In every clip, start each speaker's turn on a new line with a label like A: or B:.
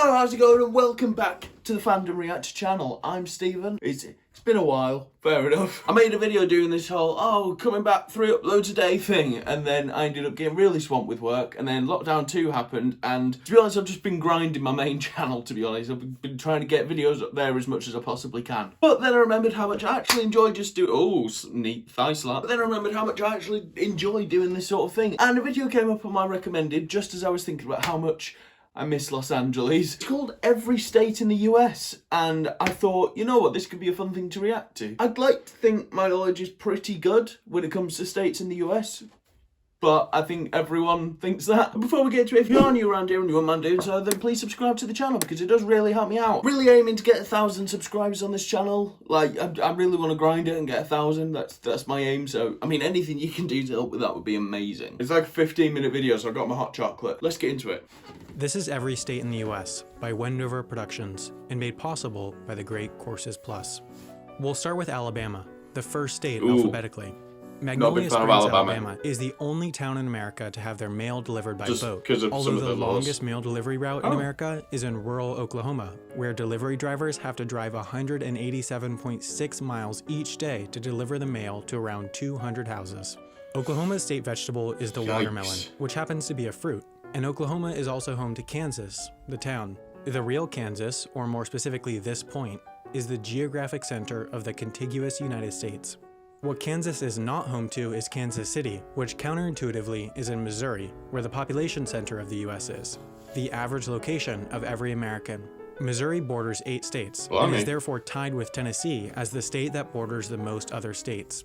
A: Hello, how's it going, and welcome back to the Fandom Reactor channel. I'm Stephen. It's been a while, fair enough. I made a video doing this whole, coming back 3 uploads a day thing, and then I ended up getting really swamped with work, and then Lockdown 2 happened, and to be honest, I've just been grinding my main channel, to be honest. I've been trying to get videos up there as much as I possibly can. But then I remembered how much I actually enjoy just doing, neat thigh slap. But then I remembered how much I actually enjoy doing this sort of thing. And a video came up on my recommended just as I was thinking about how much I miss Los Angeles. It's called Every State in the US, and I thought, you know what, this could be a fun thing to react to. I'd like to think my knowledge is pretty good when it comes to states in the US, but I think everyone thinks that. Before we get to it, if you are new around here and you wouldn't mind doing so, then please subscribe to the channel because it does really help me out. Really aiming to get 1,000 subscribers on this channel. Like, I really want to grind it and get 1,000. That's my aim. So, I mean, anything you can do to help with that would be amazing. It's like a 15-minute video, so I got my hot chocolate. Let's get into it.
B: This is Every State in the US by Wendover Productions and made possible by the great Courses Plus. We'll start with Alabama, the first state alphabetically. Magnolia Springs, Alabama is the only town in America to have their mail delivered by boat, although the longest mail delivery route in America is in rural Oklahoma, where delivery drivers have to drive 187.6 miles each day to deliver the mail to around 200 houses. Oklahoma's state vegetable is the watermelon, which happens to be a fruit. And Oklahoma is also home to Kansas, the town. The real Kansas, or more specifically this point, is the geographic center of the contiguous United States. What Kansas is not home to is Kansas City, which counterintuitively is in Missouri, where the population center of the US is, the average location of every American. Missouri borders 8 states, and is therefore tied with Tennessee as the state that borders the most other states.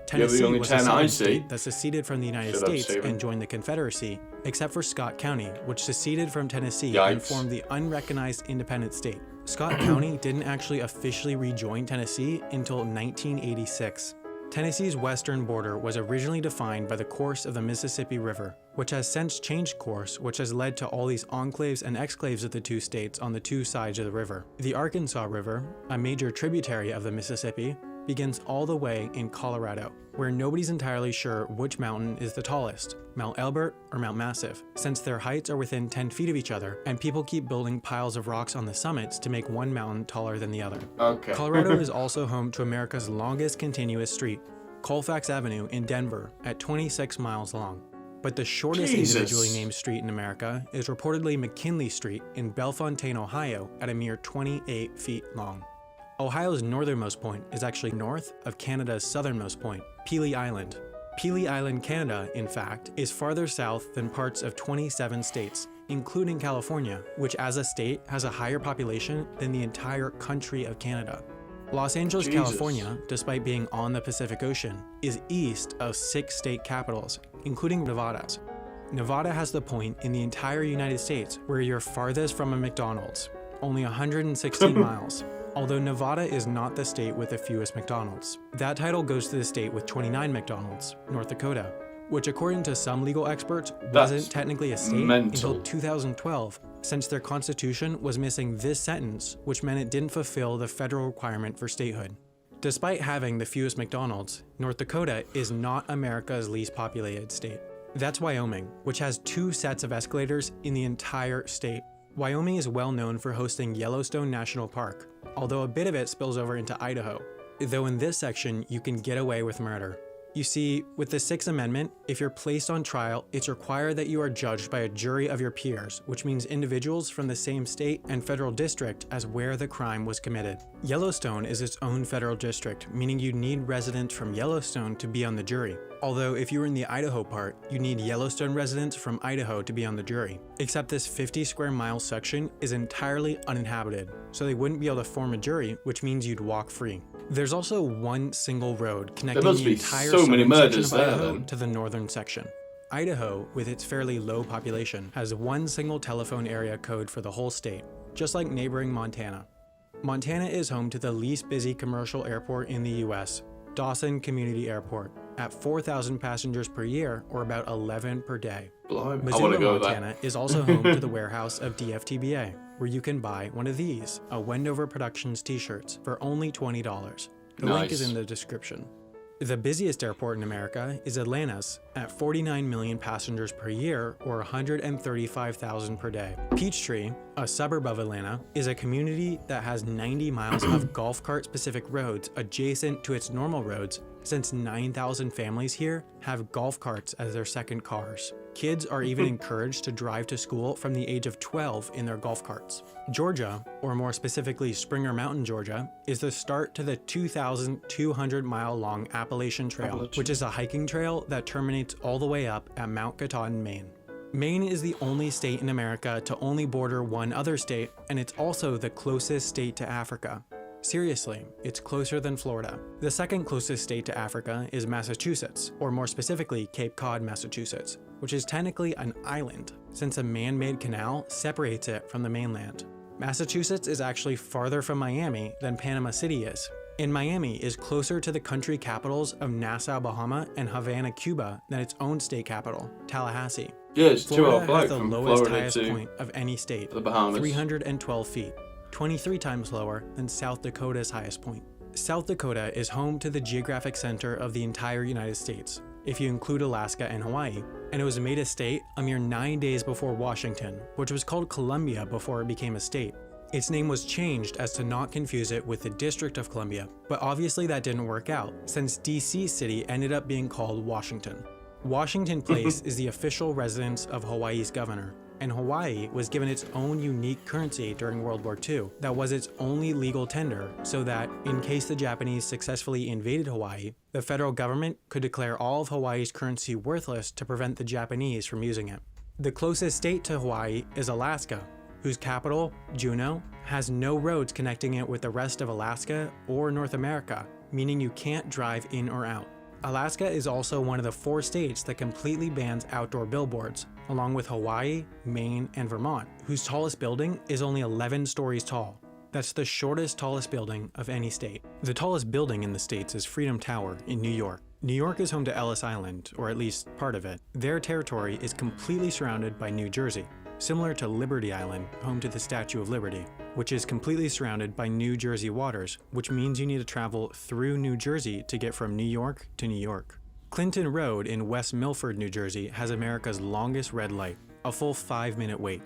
B: Tennessee was a southern state that seceded from the United States and joined the Confederacy, except for Scott County, which seceded from Tennessee and formed the unrecognized independent state. Scott County didn't actually officially rejoin Tennessee until 1986. Tennessee's western border was originally defined by the course of the Mississippi River, which has since changed course, which has led to all these enclaves and exclaves of the 2 states on the 2 sides of the river. The Arkansas River, a major tributary of the Mississippi, begins all the way in Colorado, where nobody's entirely sure which mountain is the tallest, Mount Elbert or Mount Massive, since their heights are within 10 feet of each other, and people keep building piles of rocks on the summits to make one mountain taller than the other. Colorado is also home to America's longest continuous street, Colfax Avenue in Denver, at 26 miles long. But the shortest individually named street in America is reportedly McKinley Street in Bellefontaine, Ohio, at a mere 28 feet long. Ohio's northernmost point is actually north of Canada's southernmost point, Pelee Island. Pelee Island, Canada, in fact, is farther south than parts of 27 states, including California, which as a state has a higher population than the entire country of Canada. Los Angeles, California, despite being on the Pacific Ocean, is east of 6 state capitals, including Nevada's. Nevada has the point in the entire United States where you're farthest from a McDonald's, only 116 miles. Although Nevada is not the state with the fewest McDonald's. That title goes to the state with 29 McDonald's, North Dakota, which according to some legal experts wasn't technically a state until 2012, since their constitution was missing this sentence, which meant it didn't fulfill the federal requirement for statehood. Despite having the fewest McDonald's, North Dakota is not America's least populated state. That's Wyoming, which has 2 sets of escalators in the entire state. Wyoming is well known for hosting Yellowstone National Park, although a bit of it spills over into Idaho, though in this section you can get away with murder. You see, with the 6th Amendment, if you're placed on trial, it's required that you are judged by a jury of your peers, which means individuals from the same state and federal district as where the crime was committed. Yellowstone is its own federal district, meaning you need residents from Yellowstone to be on the jury. Although if you were in the Idaho part, you need Yellowstone residents from Idaho to be on the jury. Except this 50 square mile section is entirely uninhabited, so they wouldn't be able to form a jury, which means you'd walk free. There's also one single road connecting the entire southern section of Idaho to the northern section. Idaho, with its fairly low population, has one single telephone area code for the whole state, just like neighboring Montana. Montana is home to the least busy commercial airport in the US, Dawson Community Airport, at 4,000 passengers per year, or about 11 per day. Missoula, Montana is also home to the warehouse of DFTBA, where you can buy one of these, a Wendover Productions t-shirts, for only $20. The link is in the description. The busiest airport in America is Atlanta's at 49 million passengers per year, or 135,000 per day. Peachtree, a suburb of Atlanta, is a community that has 90 miles of golf cart specific roads adjacent to its normal roads, since 9,000 families here have golf carts as their second cars. Kids are even encouraged to drive to school from the age of 12 in their golf carts. Georgia, or more specifically Springer Mountain, Georgia, is the start to the 2,200-mile-long Appalachian Trail, which is a hiking trail that terminates all the way up at Mount Katahdin, Maine. Maine is the only state in America to only border one other state, and it's also the closest state to Africa. Seriously, it's closer than Florida. The second closest state to Africa is Massachusetts, or more specifically Cape Cod, Massachusetts, which is technically an island, since a man-made canal separates it from the mainland. Massachusetts is actually farther from Miami than Panama City is, and Miami is closer to the country capitals of Nassau, Bahama, and Havana, Cuba than its own state capital, Tallahassee.
A: Yeah, it's
B: Florida
A: 2 hours
B: has the
A: from
B: lowest
A: Florida
B: highest
A: to
B: point of any state,
A: the Bahamas.
B: 312 feet, 23 times lower than South Dakota's highest point. South Dakota is home to the geographic center of the entire United States, if you include Alaska and Hawaii, and it was made a state a mere 9 days before Washington, which was called Columbia before it became a state. Its name was changed as to not confuse it with the District of Columbia, but obviously that didn't work out, since DC City ended up being called Washington. Washington Place is the official residence of Hawaii's governor, and Hawaii was given its own unique currency during World War II that was its only legal tender, so that, in case the Japanese successfully invaded Hawaii, the federal government could declare all of Hawaii's currency worthless to prevent the Japanese from using it. The closest state to Hawaii is Alaska, whose capital, Juneau, has no roads connecting it with the rest of Alaska or North America, meaning you can't drive in or out. Alaska is also one of the 4 states that completely bans outdoor billboards, along with Hawaii, Maine, and Vermont, whose tallest building is only 11 stories tall. That's the tallest building of any state. The tallest building in the states is Freedom Tower in New York. New York is home to Ellis Island, or at least part of it. Their territory is completely surrounded by New Jersey, similar to Liberty Island, home to the Statue of Liberty, which is completely surrounded by New Jersey waters, which means you need to travel through New Jersey to get from New York to New York. Clinton Road in West Milford, New Jersey has America's longest red light, a full 5-minute wait.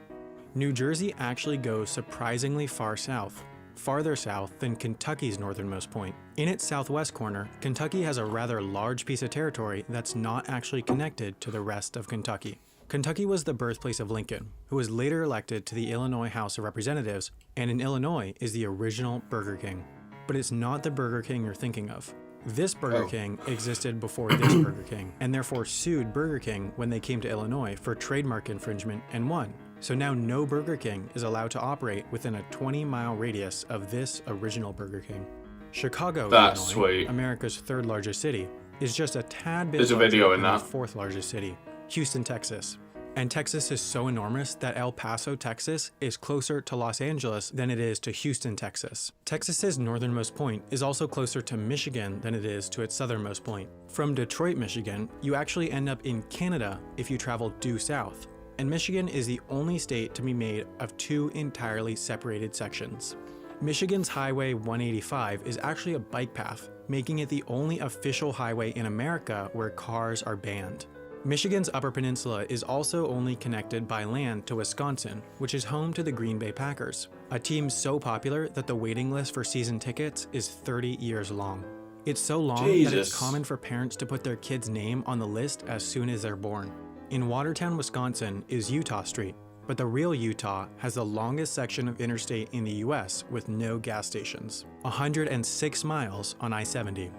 B: New Jersey actually goes surprisingly far south, farther south than Kentucky's northernmost point. In its southwest corner, Kentucky has a rather large piece of territory that's not actually connected to the rest of Kentucky. Kentucky was the birthplace of Lincoln, who was later elected to the Illinois House of Representatives, and in Illinois is the original Burger King. But it's not the Burger King you're thinking of. This Burger King existed before this Burger King, and therefore sued Burger King when they came to Illinois for trademark infringement and won. So now no Burger King is allowed to operate within a 20-mile radius of this original Burger King. Chicago,
A: That's
B: Illinois,
A: sweet.
B: America's 3rd largest city, is just a tad bit
A: There's a
B: larger
A: video in
B: than
A: that.
B: the 4th largest city, Houston, Texas. And Texas is so enormous that El Paso, Texas is closer to Los Angeles than it is to Houston, Texas. Texas's northernmost point is also closer to Michigan than it is to its southernmost point. From Detroit, Michigan, you actually end up in Canada if you travel due south. And Michigan is the only state to be made of 2 entirely separated sections. Michigan's Highway 185 is actually a bike path, making it the only official highway in America where cars are banned. Michigan's Upper Peninsula is also only connected by land to Wisconsin, which is home to the Green Bay Packers, a team so popular that the waiting list for season tickets is 30 years long. It's so long that it's common for parents to put their kid's name on the list as soon as they're born. In Watertown, Wisconsin is Utah Street, but the real Utah has the longest section of interstate in the US with no gas stations, 106 miles on I-70.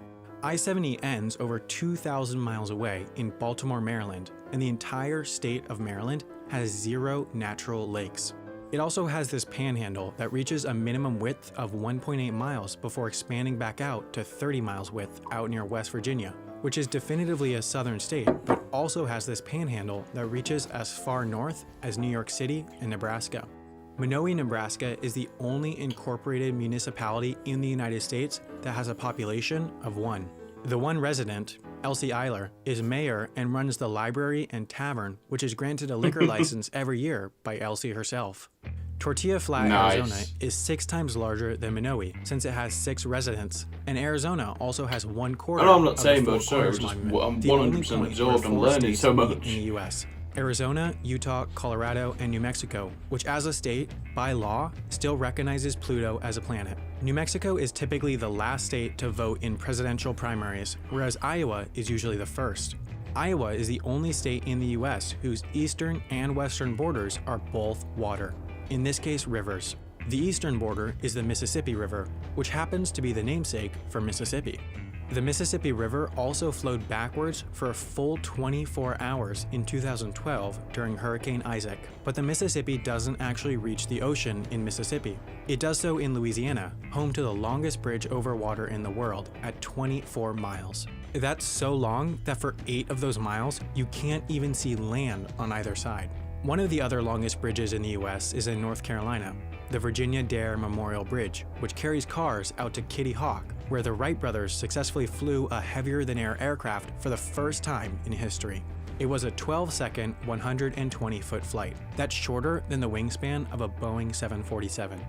B: I-70 ends over 2,000 miles away in Baltimore, Maryland, and the entire state of Maryland has 0 natural lakes. It also has this panhandle that reaches a minimum width of 1.8 miles before expanding back out to 30 miles width out near West Virginia, which is definitively a southern state, but also has this panhandle that reaches as far north as New York City and Nebraska. Monowi, Nebraska is the only incorporated municipality in the United States that has a population of 1. The one resident, Elsie Eiler, is mayor and runs the library and tavern, which is granted a liquor license every year by Elsie herself. Tortilla Flat,
A: Nice.
B: Arizona is 6 times larger than Minowi, since it has 6 residents, and Arizona also has 1/4
A: I know I'm not
B: of the
A: saying
B: Four
A: much, sorry,
B: Corners
A: I'm
B: Monument, the
A: 100%
B: only point
A: absorbed,
B: where
A: I'm
B: 4
A: learning
B: states
A: so
B: meet
A: much.
B: in the U.S. Arizona, Utah, Colorado, and New Mexico, which as a state, by law, still recognizes Pluto as a planet. New Mexico is typically the last state to vote in presidential primaries, whereas Iowa is usually the first. Iowa is the only state in the US whose eastern and western borders are both water, in this case rivers. The eastern border is the Mississippi River, which happens to be the namesake for Mississippi. The Mississippi River also flowed backwards for a full 24 hours in 2012 during Hurricane Isaac, but the Mississippi doesn't actually reach the ocean in Mississippi. It does so in Louisiana, home to the longest bridge over water in the world at 24 miles. That's so long that for 8 of those miles, you can't even see land on either side. One of the other longest bridges in the US is in North Carolina, the Virginia Dare Memorial Bridge, which carries cars out to Kitty Hawk, where the Wright brothers successfully flew a heavier-than-air aircraft for the first time in history. It was a 12-second, 120-foot flight. That's shorter than the wingspan of a Boeing 747.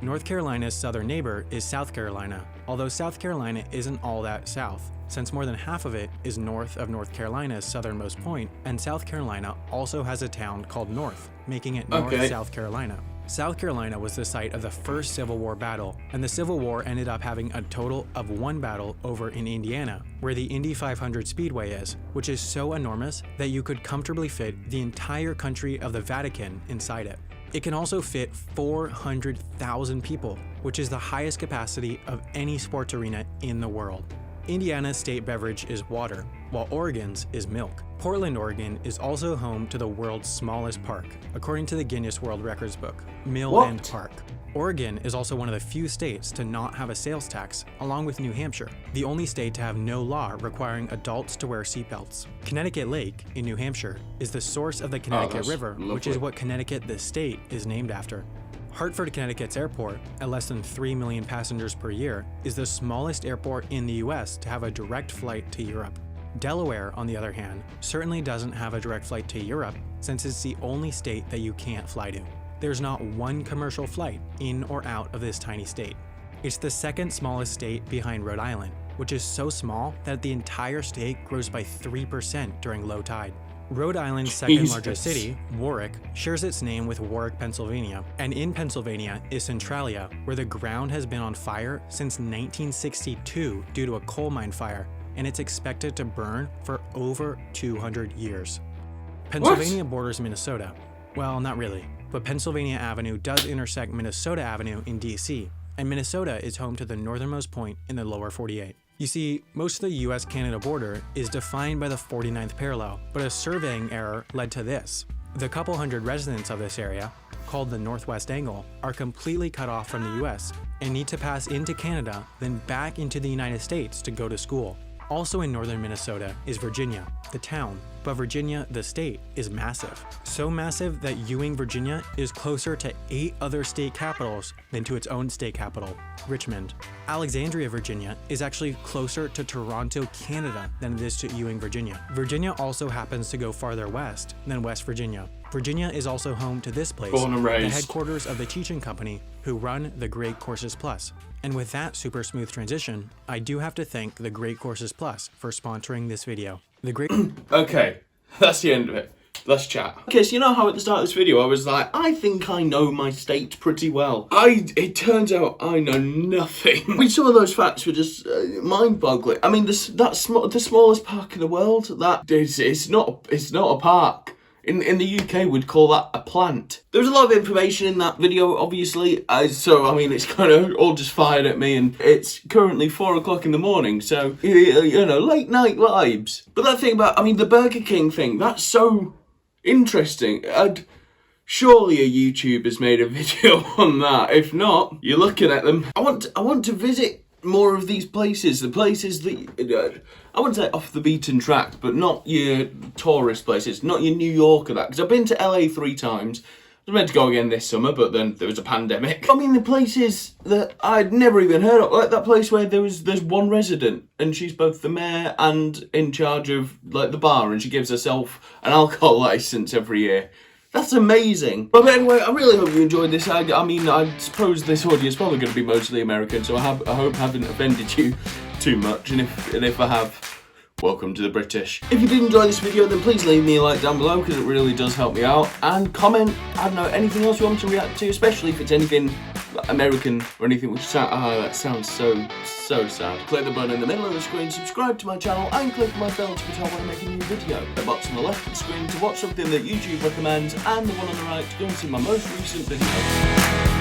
B: North Carolina's southern neighbor is South Carolina, although South Carolina isn't all that south, since more than half of it is north of North Carolina's southernmost point, and South Carolina also has a town called North, making it North South Carolina. South Carolina was the site of the first Civil War battle, and the Civil War ended up having a total of 1 battle over in Indiana, where the Indy 500 Speedway is, which is so enormous that you could comfortably fit the entire country of the Vatican inside it. It can also fit 400,000 people, which is the highest capacity of any sports arena in the world. Indiana's state beverage is water, while Oregon's is milk. Portland, Oregon is also home to the world's smallest park, according to the Guinness World Records book, Mill End Park. Oregon is also one of the few states to not have a sales tax, along with New Hampshire, the only state to have no law requiring adults to wear seatbelts. Connecticut Lake, in New Hampshire, is the source of the Connecticut River, which is what Connecticut, the state, is named after. Hartford, Connecticut's airport, at less than 3 million passengers per year, is the smallest airport in the US to have a direct flight to Europe. Delaware, on the other hand, certainly doesn't have a direct flight to Europe, since it's the only state that you can't fly to. There's not one commercial flight in or out of this tiny state. It's the second smallest state behind Rhode Island, which is so small that the entire state grows by 3% during low tide. Rhode Island's second largest city, Warwick, shares its name with Warwick, Pennsylvania, and in Pennsylvania is Centralia, where the ground has been on fire since 1962 due to a coal mine fire, and it's expected to burn for over 200 years. Pennsylvania borders Minnesota. Well, not really, but Pennsylvania Avenue does intersect Minnesota Avenue in DC, and Minnesota is home to the northernmost point in the lower 48. You see, most of the US-Canada border is defined by the 49th parallel, but a surveying error led to this. The couple hundred residents of this area, called the Northwest Angle, are completely cut off from the US and need to pass into Canada, then back into the United States to go to school. Also in northern Minnesota is Virginia, the town, but Virginia, the state, is massive. So massive that Ewing, Virginia is closer to 8 other state capitals than to its own state capital, Richmond. Alexandria, Virginia is actually closer to Toronto, Canada than it is to Ewing, Virginia. Virginia also happens to go farther west than West Virginia. Virginia is also home to this place, the headquarters of the teaching company who run the Great Courses Plus. And with that super smooth transition, I do have to thank the Great Courses Plus for sponsoring this video. The Great
A: Okay, that's the end of it. Let's chat. Okay, so you know how at the start of this video I was like, I think I know my state pretty well. It turns out I know nothing. I mean, some of those facts were just mind-boggling. I mean, the smallest park in the world, it's not a park. In the UK, we'd call that a plant. There was a lot of information in that video, obviously, so, I mean, it's kind of all just fired at me, and it's currently 4 o'clock in the morning, so, you know, late night vibes. But that thing about, I mean, the Burger King thing, that's so interesting. Surely a YouTuber's made a video on that. If not, you're looking at them. I want to visit more of these places, the places that, I wouldn't say off the beaten track, but not your tourist places, not your New York or that, because I've been to LA 3 times. I was meant to go again this summer, but then there was a pandemic. I mean, the places that I'd never even heard of, like that place where there's one resident, and she's both the mayor and in charge of, like, the bar, and she gives herself an alcohol license every year. That's amazing. But anyway, I really hope you enjoyed this. I mean, I suppose this audience is probably going to be mostly American, so I hope I haven't offended you too much. And if I have, welcome to the British. If you did enjoy this video, then please leave me a like down below, because it really does help me out. And comment, I don't know, anything else you want me to react to, especially if it's anything American or anything which that sounds so sad. Click the button in the middle of the screen, subscribe to my channel, and click my bell to be told when I make a new video. The box on the left of the screen to watch something that YouTube recommends, and the one on the right to go and see my most recent video.